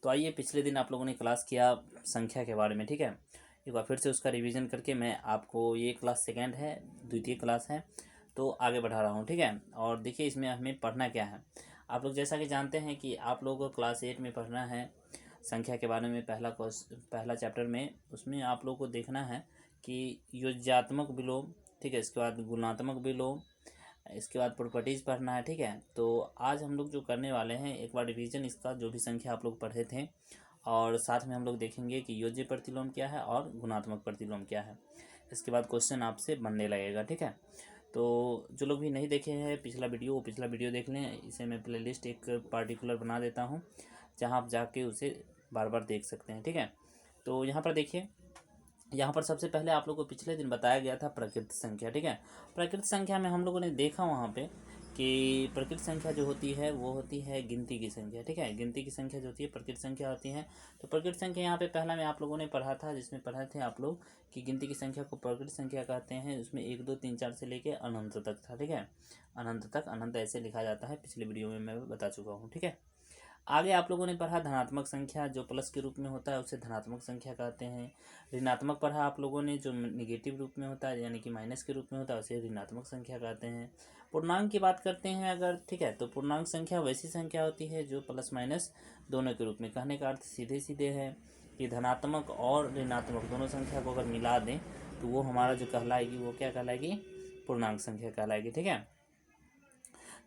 तो आइए, पिछले दिन आप लोगों ने क्लास किया संख्या के बारे में, ठीक है। एक बार फिर से उसका रिवीजन करके मैं आपको, ये क्लास सेकंड है, द्वितीय क्लास है, तो आगे बढ़ा रहा हूँ, ठीक है। और देखिए इसमें हमें पढ़ना क्या है। आप लोग जैसा कि जानते हैं कि आप लोगों को क्लास 8 में पढ़ना है संख्या के बारे में, पहला चैप्टर में, उसमें आप लोगों को देखना है कि योज्यात्मक विलोम, ठीक है, इसके बाद गुणात्मक विलोम, इसके बाद प्रॉपर्टीज़ पढ़ना है, ठीक है। तो आज हम लोग जो करने वाले हैं, एक बार रिवीजन इसका, जो भी संख्या आप लोग पढ़े थे, और साथ में हम लोग देखेंगे कि योज्य प्रतिलोम क्या है और गुणात्मक प्रतिलोम क्या है। इसके बाद क्वेश्चन आपसे बनने लगेगा, ठीक है। तो जो लोग भी नहीं देखे हैं पिछला वीडियो, वो पिछला वीडियो देख लें। इसे मैं प्लेलिस्ट एक पार्टिकुलर बना देता हूँ, जहाँ आप जाके उसे बार बार देख सकते हैं, ठीक है। तो यहाँ पर देखिए, यहाँ पर सबसे पहले आप लोगों को पिछले दिन बताया गया था प्रकृत संख्या, ठीक है। प्रकृत संख्या में हम लोगों ने देखा वहाँ पे कि प्रकृत संख्या जो होती है वो होती है गिनती की संख्या, ठीक है। गिनती की संख्या जो होती है प्रकृत संख्या होती है। तो प्रकृत संख्या यहाँ पे पहला में आप लोगों ने पढ़ा था, जिसमें पढ़ा थे आप लोग कि गिनती की संख्या को प्रकृत संख्या कहते हैं। उसमें 1 2 3 4 से लेके अनंत तक था, ठीक है। अनंत तक, अनंत ऐसे लिखा जाता है, पिछले वीडियो में मैं बता चुका हूँ, ठीक है। आगे आप लोगों ने पढ़ा धनात्मक संख्या, जो प्लस के रूप में होता है उसे धनात्मक संख्या कहते हैं। ऋणात्मक पढ़ा आप लोगों ने, जो निगेटिव रूप में होता है यानी कि माइनस के रूप में होता है उसे ऋणात्मक संख्या कहते हैं। पूर्णांक की बात करते हैं अगर, ठीक है, तो पूर्णांक संख्या वैसी संख्या होती है जो प्लस माइनस दोनों के रूप में, कहने का अर्थ सीधे सीधे है कि धनात्मक और ऋणात्मक दोनों संख्या को अगर मिला दें तो वो हमारा जो कहलाएगी वो क्या कहलाएगी, पूर्णांक संख्या कहलाएगी, ठीक है।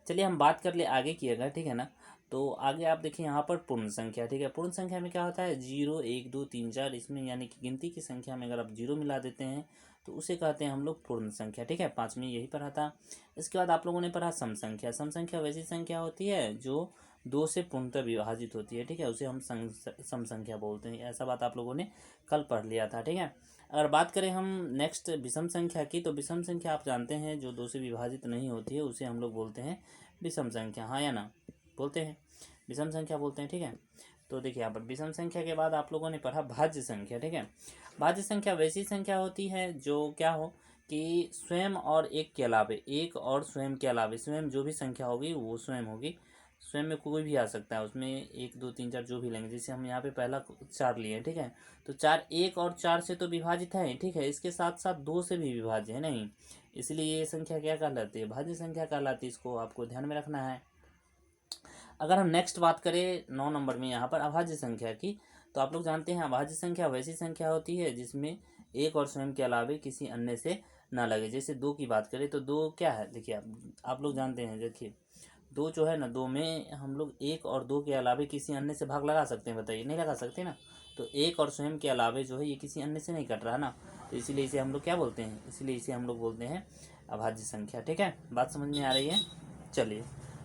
चलिए हम बात कर ले आगे की अगर, ठीक है ना। तो आगे आप देखिए यहाँ पर पूर्ण संख्या, ठीक है। पूर्ण संख्या में क्या होता है, 0 1 2 3 4, इसमें यानी कि गिनती की संख्या में अगर आप 0 मिला देते हैं तो उसे कहते हैं हम लोग पूर्ण संख्या, ठीक है। 5 में यही पढ़ा था। इसके बाद आप लोगों ने पढ़ा सम संख्या। सम संख्या वैसी संख्या होती है जो 2 से पूर्णतः विभाजित होती है, ठीक है, उसे हम सम संख्या बोलते हैं। ऐसा बात आप लोगों ने कल पढ़ लिया था, ठीक है। अगर बात करें हम नेक्स्ट विषम संख्या की, तो विषम संख्या आप जानते हैं जो 2 से विभाजित नहीं होती है उसे हम लोग बोलते हैं विषम संख्या, हाँ या ना, बोलते हैं, विषम संख्या बोलते हैं, ठीक है। तो देखिए यहाँ पर विषम संख्या के बाद आप लोगों ने पढ़ा भाज्य संख्या, ठीक है। भाज्य संख्या वैसी संख्या होती है जो क्या हो कि स्वयं और एक के अलावे, एक और स्वयं के अलावे, स्वयं जो भी संख्या होगी वो स्वयं होगी, स्वयं में कोई भी आ सकता है उसमें, 1 2 3 4 जो भी लेंगे। जैसे हम यहाँ पे पहला 4 लिए, ठीक है, तो 4 1 और 4 से तो विभाजित है, ठीक है, इसके साथ साथ 2 से भी विभाज्य है नहीं, इसलिए ये संख्या क्या कहलाती है, भाज्य संख्या कहलाती है। इसको आपको ध्यान में रखना है। अगर हम नेक्स्ट बात करें 9 नंबर में यहाँ पर अभाज्य संख्या की, तो आप लोग जानते हैं अभाज्य संख्या वैसी संख्या होती है जिसमें एक और स्वयं के अलावे किसी अन्य से ना लगे। जैसे 2 की बात करें तो 2 क्या है, देखिए आप लोग जानते हैं, देखिए 2 जो है ना, 2 में हम लोग 1 और 2 के अलावे किसी अन्य से भाग लगा सकते हैं, बताइए, नहीं लगा सकते ना। तो 1 और स्वयं के अलावे जो है ये किसी अन्य से नहीं कट रहा ना, तो इसीलिए इसे हम लोग क्या बोलते हैं, इसीलिए इसे हम लोग बोलते हैं अभाज्य संख्या, ठीक है। बात समझ में आ रही है। चलिए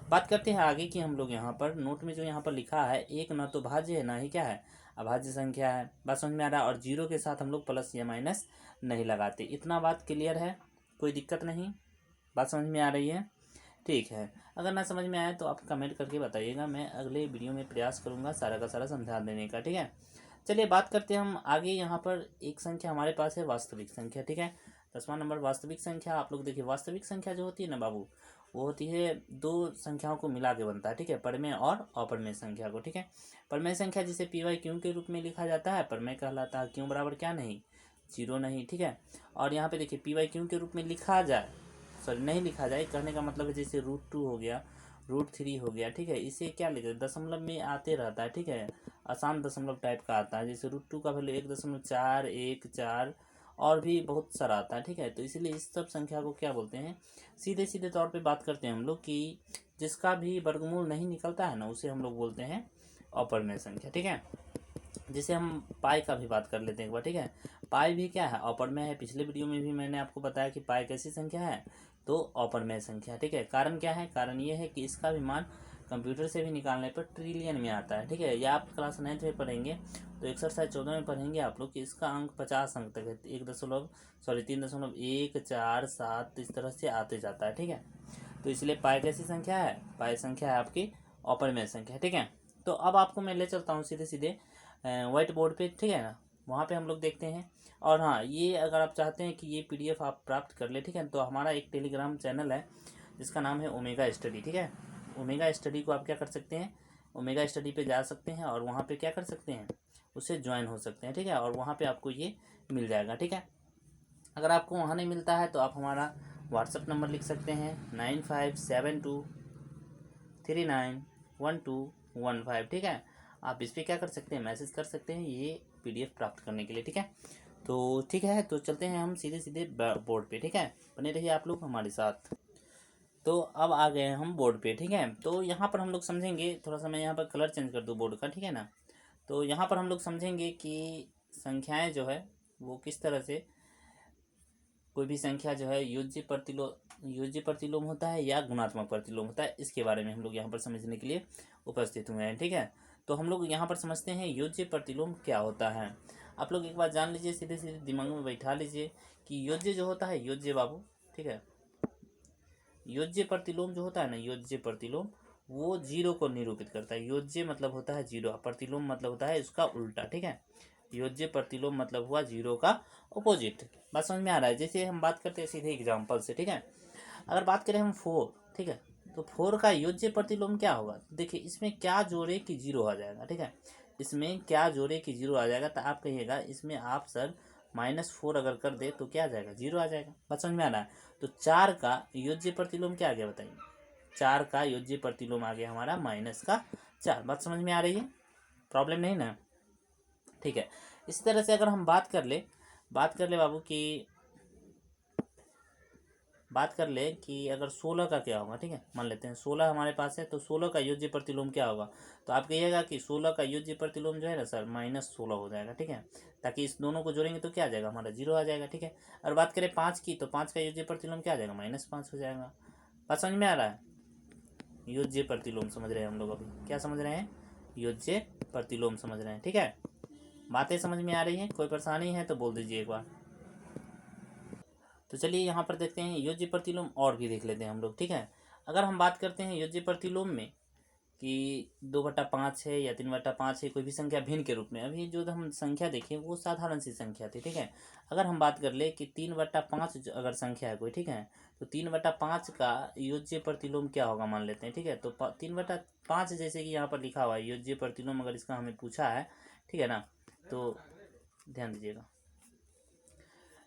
बात करते हैं आगे की। हम लोग यहाँ पर नोट में जो यहाँ पर लिखा है, एक न तो भाज्य है ना ही क्या है, अभाज्य संख्या है। बात समझ में आ रहा है। और 0 के साथ हम लोग प्लस या माइनस नहीं लगाते। इतना बात क्लियर है, कोई दिक्कत नहीं, बात समझ में आ रही है, ठीक है। अगर ना समझ में आए तो आप कमेंट करके बताइएगा, मैं अगले वीडियो में प्रयास करूँगा सारा का सारा समझा देने का, ठीक है। चलिए बात करते हैं हम आगे। यहाँ पर एक संख्या हमारे पास है वास्तविक संख्या, ठीक है। 10वां नंबर वास्तविक संख्या। आप लोग देखिए, वास्तविक संख्या जो होती है ना बाबू, वो होती है 2 संख्याओं को मिला के बनता है, ठीक है, परमेय और अपरमेय संख्या को, ठीक है। परमेय संख्या जिसे पी वाई क्यू के रूप में लिखा जाता है, परमेय कहलाता है। क्यों बराबर क्या नहीं, 0 नहीं, ठीक है। और यहाँ पे देखिए पी वाई क्यू के रूप में लिखा जाए, सॉरी नहीं लिखा जाए, कहने का मतलब है जैसे √2 हो गया, √3 हो गया, ठीक है, इसे क्या लिखे, दशमलव में आते रहता है, ठीक है, आसान दशमलव टाइप का आता है। जैसे √2 का वैल्यू 1.414 और भी बहुत सारा आता है, ठीक है। तो इसीलिए इस सब संख्या को क्या बोलते हैं, सीधे सीधे तौर पे बात करते हैं हम लोग कि जिसका भी वर्गमूल नहीं निकलता है ना, उसे हम लोग बोलते हैं अपरमेय संख्या, ठीक है। जैसे हम पाई का भी बात कर लेते हैं एक बार, ठीक है। पाई भी क्या है, अपरमेय है। पिछले वीडियो में भी मैंने आपको बताया कि पाई कैसी संख्या है, तो अपरमेय संख्या, ठीक है। कारण क्या है, कारण ये है कि इसका भी मान कंप्यूटर से भी निकालने पर ट्रिलियन में आता है, ठीक है। या आप क्लास 9th में पढ़ेंगे तो एक्सरसाइज 14 में पढ़ेंगे आप लोग कि इसका अंक 50 अंक तक है, 3.47 इस तरह से आते जाता है, ठीक है। तो इसलिए पाई कैसी संख्या है, पाई संख्या है आपकी अपरमेय संख्या, ठीक है। तो अब आपको मैं ले चलता हूँ सीधे सीधे व्हाइट बोर्ड पे, ठीक है ना, वहाँ पे हम लोग देखते हैं। और हाँ, ये अगर आप चाहते हैं कि ये PDF आप प्राप्त कर ले, ठीक है, तो हमारा एक टेलीग्राम चैनल है जिसका नाम है ओमेगा स्टडी, ठीक है। ओमेगा स्टडी को आप क्या कर सकते हैं, ओमेगा स्टडी पे जा सकते हैं और वहाँ पे क्या कर सकते हैं, उससे ज्वाइन हो सकते हैं, ठीक है। और वहाँ पे आपको ये मिल जाएगा, ठीक है। अगर आपको वहाँ नहीं मिलता है तो आप हमारा व्हाट्सअप नंबर लिख सकते हैं 9572391215, ठीक है। आप इस पर क्या कर सकते हैं, मैसेज कर सकते हैं ये PDF प्राप्त करने के लिए, ठीक है। तो ठीक है, तो चलते हैं हम सीधे सीधे बोर्ड पे, ठीक है। बने रहिए आप लोग हमारे साथ। तो अब आ गए हम बोर्ड पे, ठीक है। तो यहाँ पर हम लोग समझेंगे, थोड़ा सा मैं यहाँ पर कलर चेंज कर दूँ बोर्ड का, ठीक है ना। तो यहाँ पर हम लोग समझेंगे कि संख्याएं जो है वो किस तरह से, कोई भी संख्या जो है योज्य प्रतिलोम होता है या गुणात्मक प्रतिलोम होता है, इसके बारे में हम लोग यहाँ पर समझने के लिए उपस्थित हुए हैं, ठीक है। तो हम लोग यहाँ पर समझते हैं योज्य प्रतिलोम क्या होता है। आप लोग एक बात जान लीजिए, सीधे सीधे दिमाग में बैठा लीजिए कि योज्य जो होता है, योज्य बाबू, ठीक है, योज्य प्रतिलोम जो होता है ना, योज्य प्रतिलोम वो जीरो को निरूपित करता है। योज्य मतलब होता है जीरो, प्रतिलोम मतलब होता है इसका उल्टा, ठीक है। योज्य प्रतिलोम मतलब हुआ जीरो का अपोजिट। बात समझ में आ रहा है। जैसे हम बात करते हैं सीधे एग्जाम्पल से, ठीक है। अगर बात करें हम 4, ठीक है, तो 4 का योज्य प्रतिलोम क्या होगा। देखिए इसमें क्या जोड़े कि जीरो आ जाएगा, ठीक है। इसमें क्या जोड़े कि जीरो आ जाएगा, तो आप कहिएगा इसमें आप सर -4 अगर कर दे तो क्या आ जाएगा, जीरो आ जाएगा। बात समझ में आ रहा है। तो 4 का योज्य प्रतिलोम क्या आ गया बताइए, 4 का योज्य प्रतिलोम आ गया हमारा -4। बात समझ में आ रही है, प्रॉब्लम नहीं ना, ठीक है। इसी तरह से अगर हम बात कर ले बाबू की बात कर ले कि अगर 16 का क्या होगा, ठीक है। मान लेते हैं 16 हमारे पास है, तो 16 का योज्य प्रतिलोम क्या होगा। तो आप कहिएगा कि 16 का योज्य प्रतिलोम जो है ना सर -16 हो जाएगा, ठीक है। ताकि इस दोनों को जोड़ेंगे तो क्या आ जाएगा, हमारा जीरो आ जाएगा, ठीक है। और बात करें 5 की, तो 5 का योज्य प्रतिलोम क्या आ जाएगा, -5 हो जाएगा। बात समझ में आ रहा है। योज्य प्रतिलोम समझ रहे हैं हम लोग, अभी क्या समझ रहे हैं, योज्य प्रतिलोम समझ रहे हैं, ठीक है। बातें समझ में आ रही हैं, कोई परेशानी है तो बोल दीजिए एक बार। तो चलिए यहाँ पर देखते हैं योज्य प्रतिलोम और भी देख लेते हैं हम लोग, ठीक है। अगर हम बात करते हैं योज्य प्रतिलोम में कि 2/5 है या 3/5 है, कोई भी संख्या भिन्न के रूप में, अभी जो हम संख्या देखें वो साधारण सी संख्या थी, ठीक है। अगर हम बात कर ले कि 3/5 अगर संख्या है कोई, ठीक है, तो 3/5 का योज्य प्रतिलोम क्या होगा मान लेते हैं, ठीक है। तो 3/5 जैसे कि यहाँ पर लिखा हुआ है योज्य प्रतिलोम, अगर इसका हमें पूछा है, ठीक है ना, तो ध्यान दीजिएगा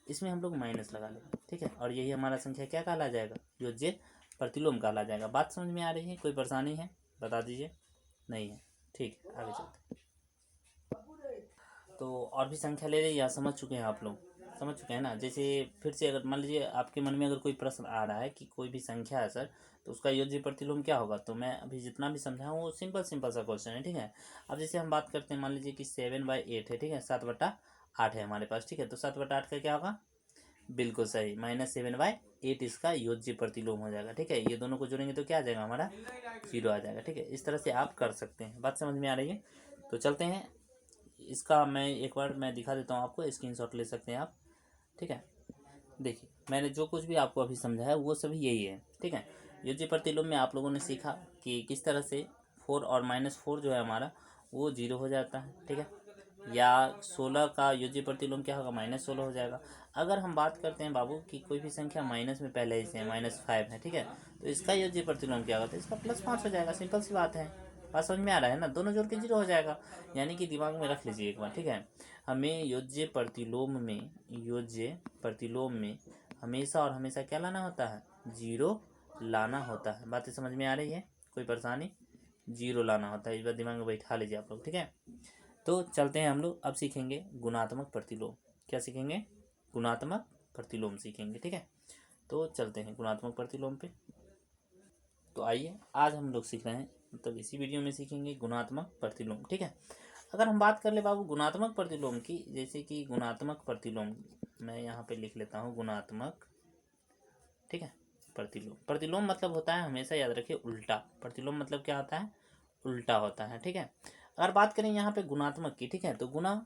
इसमें हम लोग माइनस लगा लेंगे, ठीक है। और यही हमारा संख्या क्या कहला जाएगा, योज्य प्रतिलोम कहला जाएगा। बात समझ में आ रही है, कोई परेशानी है बता दीजिए, नहीं है, ठीक है, आगे चलते हैं। तो और भी संख्या ले रही या समझ चुके हैं आप लोग, समझ चुके हैं ना। जैसे फिर से अगर मान लीजिए आपके मन में अगर कोई प्रश्न आ रहा है कि कोई भी संख्या है सर, तो उसका योज्य प्रतिलोम क्या होगा, तो मैं अभी जितना भी समझाऊँ वो सिंपल सा क्वेश्चन है, ठीक है। अब जैसे हम बात करते हैं, मान लीजिए कि 7/8 है, ठीक है, 7/8 है हमारे पास, ठीक है। तो 7/8 का क्या होगा, बिल्कुल सही, -7/8 इसका योज्य प्रतिलोम हो जाएगा, ठीक है। ये दोनों को जोड़ेंगे तो क्या आ जाएगा, हमारा जीरो आ जाएगा, ठीक है। इस तरह से आप कर सकते हैं। बात समझ में आ रही है। तो चलते हैं, इसका मैं एक बार मैं दिखा देता हूँ आपको, स्क्रीनशॉट ले सकते हैं आप, ठीक है। देखिए मैंने जो कुछ भी आपको अभी समझाया वो सभी यही है, ठीक है। योज्य प्रतिलोम में आप लोगों ने सीखा कि किस तरह से 4 और -4 जो है हमारा वो जीरो हो जाता है, ठीक है। या 16 का योज्य प्रतिलोम क्या होगा, -16 हो जाएगा। अगर हम बात करते हैं बाबू कि कोई भी संख्या माइनस में पहले ही से है, -5 है, ठीक है, तो इसका योज्य प्रतिलोम क्या होगा, तो इसका +5 हो जाएगा, सिंपल सी बात है। बात समझ में आ रहा है ना, दोनों जोड़ के जीरो हो जाएगा। यानी कि दिमाग में रख लीजिए एक बार, ठीक है। हमें योज्य प्रतिलोम में हमेशा और हमेशा क्या लाना होता है, जीरो लाना होता है। बातें समझ में आ रही है, कोई परेशानी, जीरो लाना होता है, इस बार दिमाग में बैठा लीजिए आप लोग, ठीक है। तो चलते हैं हम लोग, अब सीखेंगे गुणात्मक प्रतिलोम। क्या सीखेंगे, गुणात्मक प्रतिलोम सीखेंगे, ठीक है। तो चलते हैं गुणात्मक प्रतिलोम पे। तो आइए आज हम लोग सीख रहे हैं, मतलब इसी वीडियो में सीखेंगे गुणात्मक प्रतिलोम, ठीक है। अगर हम बात कर ले बाबू गुणात्मक प्रतिलोम की, जैसे कि गुणात्मक प्रतिलोम मैं यहाँ पे लिख लेता हूँ, गुणात्मक, ठीक है, प्रतिलोम मतलब होता है, हमेशा याद रखिए, उल्टा। प्रतिलोम मतलब क्या होता है, उल्टा होता है, ठीक है। अगर बात करें यहाँ पे गुणात्मक की, ठीक है, तो गुणा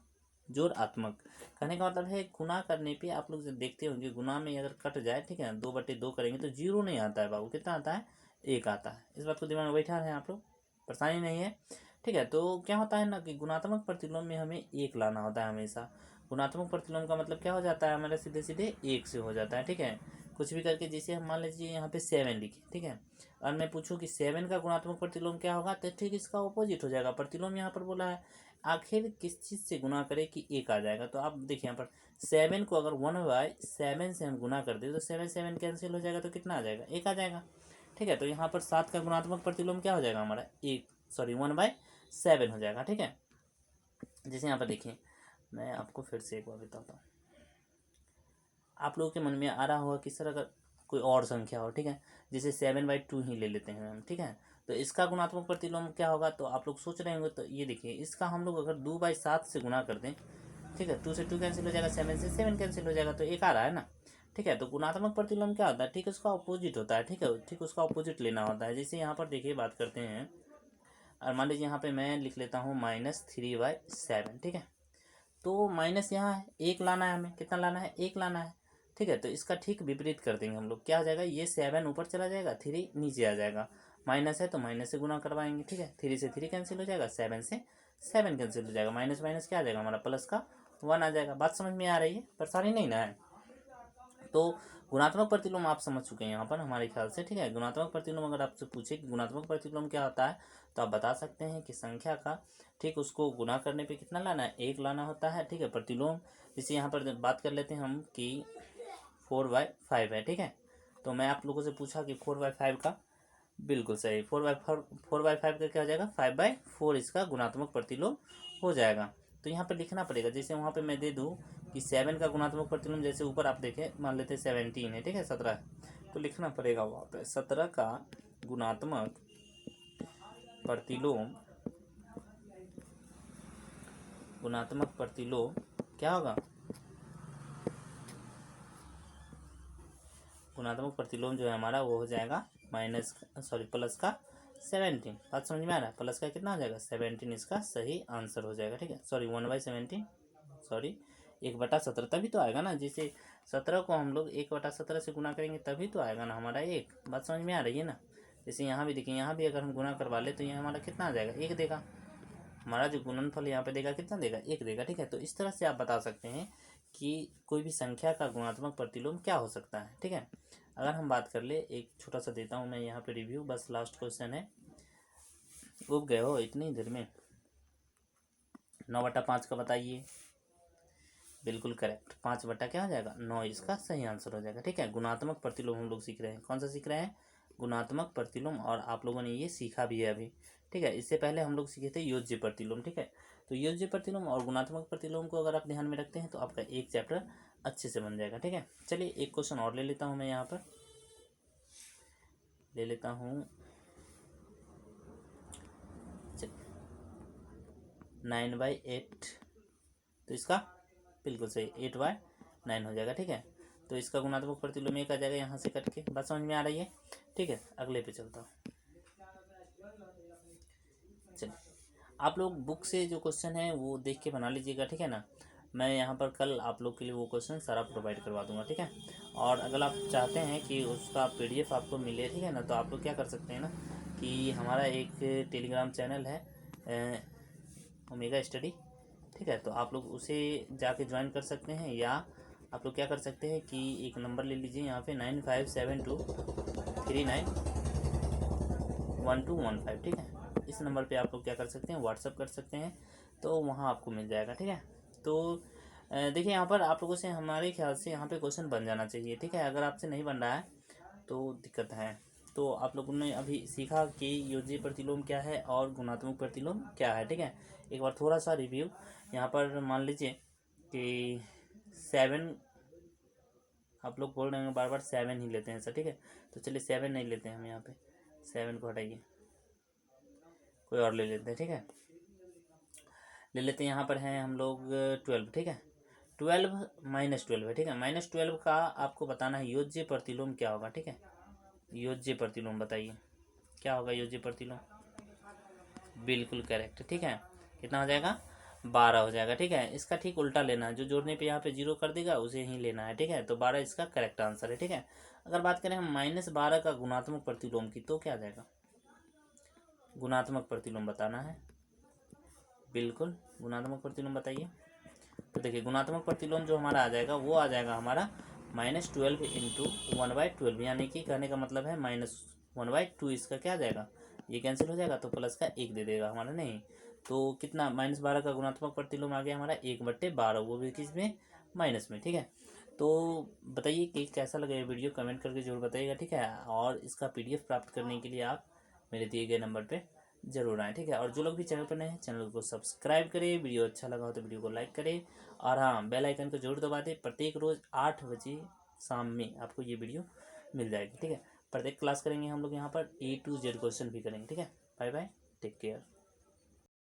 जोड़ आत्मक, कहने का मतलब है गुणा करने पे आप लोग देखते होंगे, गुणा में अगर कट जाए, ठीक है, 2/2 करेंगे तो जीरो नहीं आता है बाबू, कितना आता है, 1 आता है। इस बात को दिमाग में बैठा है आप लोग, परेशानी नहीं है, ठीक है। तो क्या होता है ना कि गुणात्मक प्रतिलोम में हमें 1 लाना होता है हमेशा। गुणात्मक प्रतिलोम का मतलब क्या हो जाता है हमारे, सीधे सीधे 1 से हो जाता है, ठीक है। कुछ भी करके, जैसे हम मान लीजिए यहाँ पे 7 लिखे, ठीक है, और मैं पूछूं कि 7 का गुणात्मक प्रतिलोम क्या होगा, तो ठीक इसका ऑपोजिट हो जाएगा। प्रतिलोम यहाँ पर बोला है, आखिर किस चीज़ से गुना करे कि एक आ जाएगा। तो आप देखिए यहाँ पर 7 को अगर 1/7 से हम गुना कर दे तो 7 कैंसिल हो जाएगा, तो कितना आ जाएगा, एक आ जाएगा। ठीक है, तो यहाँ पर 7 का गुणात्मक प्रतिलोम क्या हो जाएगा हमारा, 1/7 हो जाएगा। ठीक है, जैसे यहाँ पर देखिए, मैं आपको फिर से एक बार बताता हूँ। आप लोगों के मन में आ रहा होगा कि सर अगर कोई और संख्या हो, ठीक है, जैसे 7/2 ही ले लेते हैं हम, ठीक है, तो इसका गुणात्मक प्रतिलोम क्या होगा, तो आप लोग सोच रहे होंगे। तो ये देखिए, इसका हम लोग अगर 2/7 से गुना कर दें, ठीक है, 2 से 2 कैंसिल हो जाएगा, 7 से 7 कैंसिल हो जाएगा, तो एक आ रहा है ना। ठीक है, तो गुणात्मक प्रतिलोम क्या होता है, ठीक उसका अपोजिट होता है। ठीक है, ठीक उसका अपोजिट लेना होता है। जैसे यहाँ पर देखिए बात करते हैं, और मान लीजिए यहाँ पे मैं लिख लेता हूँ -3/7। ठीक है, तो माइनस यहाँ है, एक लाना है हमें, कितना लाना है, एक लाना है। ठीक है, तो इसका ठीक विपरीत कर देंगे हम लोग, क्या हो जाएगा, ये 7 ऊपर चला जाएगा, 3 नीचे आ जाएगा। माइनस है तो माइनस से गुना करवाएंगे। ठीक है, 3 से 3 कैंसिल हो जाएगा, 7 से 7 कैंसिल हो जाएगा, माइनस माइनस क्या आ जाएगा हमारा, प्लस का 1 आ जाएगा। बात समझ में आ रही है, परेशानी नहीं ना है। तो गुणात्मक प्रतिलोम आप समझ चुके हैं यहाँ पर हमारे ख्याल से। ठीक है, गुणात्मक प्रतिलोम अगर आपसे पूछे कि गुणात्मक प्रतिलोम क्या होता है, तो आप बता सकते हैं कि संख्या का ठीक उसको गुना करने पे कितना लाना है, एक लाना होता है। ठीक है, प्रतिलोम जैसे यहाँ पर बात कर लेते हैं हम कि 4/5 है। ठीक है, तो मैं आप लोगों से पूछा कि 4/5 का, बिल्कुल सही, 4/5 का क्या हो जाएगा, 5/4 इसका गुणात्मक प्रतिलोम हो जाएगा। तो यहाँ पर लिखना पड़ेगा, जैसे वहाँ पे मैं दे दूँ कि 7 का गुणात्मक प्रतिलोम, जैसे ऊपर आप देखें, मान लेते हैं 17 है, ठीक है, 17 है, तो लिखना पड़ेगा वहाँ पे 17 का गुणात्मक प्रतिलोम, गुणात्मक प्रतिलोम क्या होगा, गुणात्मक प्रतिलोम जो है हमारा वो हो जाएगा प्लस का 17। बात समझ में आ रहा है, प्लस का कितना हो जाएगा, 17 इसका सही आंसर हो जाएगा। ठीक है, सॉरी 1/17, सॉरी 1/17 तभी तो आएगा ना। जैसे 17 को हम लोग 1/17 से गुना करेंगे तभी तो आएगा ना हमारा एक। बात समझ में आ रही है ना। जैसे यहाँ भी देखिए, यहाँ भी अगर हम गुना करवा ले तो ये हमारा कितना आ जाएगा, एक देगा। हमारा जो गुणनफल यहाँ पे देगा कितना देगा, एक देगा। ठीक है, तो इस तरह से आप बता सकते हैं कि कोई भी संख्या का गुणात्मक प्रतिलोम क्या हो सकता है। ठीक है, अगर हम बात कर ले, एक छोटा सा देता हूँ मैं यहाँ पे रिव्यू, बस लास्ट क्वेश्चन है। उब गए हो इतनी देर में। 9/5 का बताइए, बिल्कुल करेक्ट, 5 क्या हो जाएगा, 9 इसका सही आंसर हो जाएगा। ठीक है, गुणात्मक प्रतिलोम हम लोग सीख रहे हैं, कौन सा सीख रहे हैं, गुणात्मक प्रतिलोम, और आप लोगों ने ये सीखा भी है अभी। ठीक है, इससे पहले हम लोग सीखे थे योज्य प्रतिलोम। ठीक है, तो योज्य प्रतिलोम और गुणात्मक प्रतिलोम को अगर आप ध्यान में रखते हैं तो आपका एक चैप्टर अच्छे से बन जाएगा। ठीक है, चलिए एक क्वेश्चन और ले लेता हूँ मैं, यहाँ पर ले लेता हूँ 9/8, तो इसका बिल्कुल सही 8/9 हो जाएगा। ठीक है, तो इसका गुणात्मक प्रतिलोम एक आ जाएगा यहाँ से कट के। बात समझ में आ रही है। ठीक है, अगले पे चलता हूँ। चलिए, आप लोग बुक से जो क्वेश्चन है वो देख के बना लीजिएगा। ठीक है ना, मैं यहाँ पर कल आप लोग के लिए वो क्वेश्चन सारा प्रोवाइड करवा दूंगा। ठीक है, और अगर आप चाहते हैं कि उसका PDF आपको मिले, ठीक है ना, तो आप लोग क्या कर सकते हैं ना कि हमारा एक टेलीग्राम चैनल है ओमेगा स्टडी। ठीक है, तो आप लोग उसे जाके ज्वाइन कर सकते हैं, या आप लोग क्या कर सकते हैं कि एक नंबर ले लीजिए यहाँ पे 9572391215। ठीक है, इस नंबर पे आप लोग क्या कर सकते हैं, व्हाट्सअप कर सकते हैं, तो वहाँ आपको मिल जाएगा। ठीक है, तो देखिए यहाँ पर आप लोगों से हमारे ख्याल से यहाँ पे क्वेश्चन बन जाना चाहिए। ठीक है, अगर आपसे नहीं बन रहा है तो दिक्कत है। तो आप लोगों ने अभी सीखा कि योज्य प्रतिलोम क्या है और गुणात्मक प्रतिलोम क्या है। ठीक है, एक बार थोड़ा सा रिव्यू यहाँ पर मान लीजिए कि 7, आप लोग बोल रहे हैं बार बार 7 ही लेते हैं सर। ठीक है, तो चलिए 7 नहीं लेते हैं हम, यहाँ पे 7 को हटाइए, कोई और ले लेते हैं। ठीक है, ले लेते हैं, यहाँ पर हैं हम लोग 12। ठीक है, 12 - 12 है। ठीक है, -12 का आपको बताना है योज्य प्रतिलोम क्या होगा। ठीक है, योज्य प्रतिलोम बताइए क्या होगा योज्य प्रतिलोम, बिल्कुल करेक्ट। ठीक है, कितना हो जाएगा, 12 हो जाएगा। ठीक है, इसका ठीक उल्टा लेना है, जो जोड़ने पे यहाँ पे 0 कर देगा उसे ही लेना है। ठीक है, तो 12 इसका करेक्ट आंसर है। ठीक है, अगर बात करें हम -12 का गुणात्मक प्रतिलोम की, तो क्या आ जाएगा, गुणात्मक प्रतिलोम बताना है, बिल्कुल गुणात्मक प्रतिलोम बताइए। तो देखिए, गुणात्मक प्रतिलोम जो हमारा आ जाएगा वो आ जाएगा हमारा -12 इंटू 1/12, यानी कि कहने का मतलब है -1/2, इसका क्या आ जाएगा, ये कैंसिल हो जाएगा, तो प्लस का 1 दे देगा हमारा, नहीं तो कितना, -12 का गुणात्मक प्रतिलोम आ गया हमारा 1/12, वो भी किस में, माइनस में, ठीक है। तो बताइए कि कैसा लगा ये वीडियो, कमेंट करके जरूर बताइएगा, ठीक है। और इसका PDF प्राप्त करने के लिए आप मेरे दिए गए नंबर पे जरूर आएँ, ठीक है। और जो लोग भी चैनल पर नए हैं, चैनल को सब्सक्राइब करें, वीडियो अच्छा लगा हो तो वीडियो को लाइक करें, और हाँ, बेल आइकन को जरूर दबा दें। प्रत्येक रोज़ 8 बजे शाम में आपको ये वीडियो मिल जाएगी, ठीक है। प्रत्येक क्लास करेंगे हम लोग यहाँ पर A to Z क्वेश्चन भी करेंगे, ठीक है। Bye bye, take care.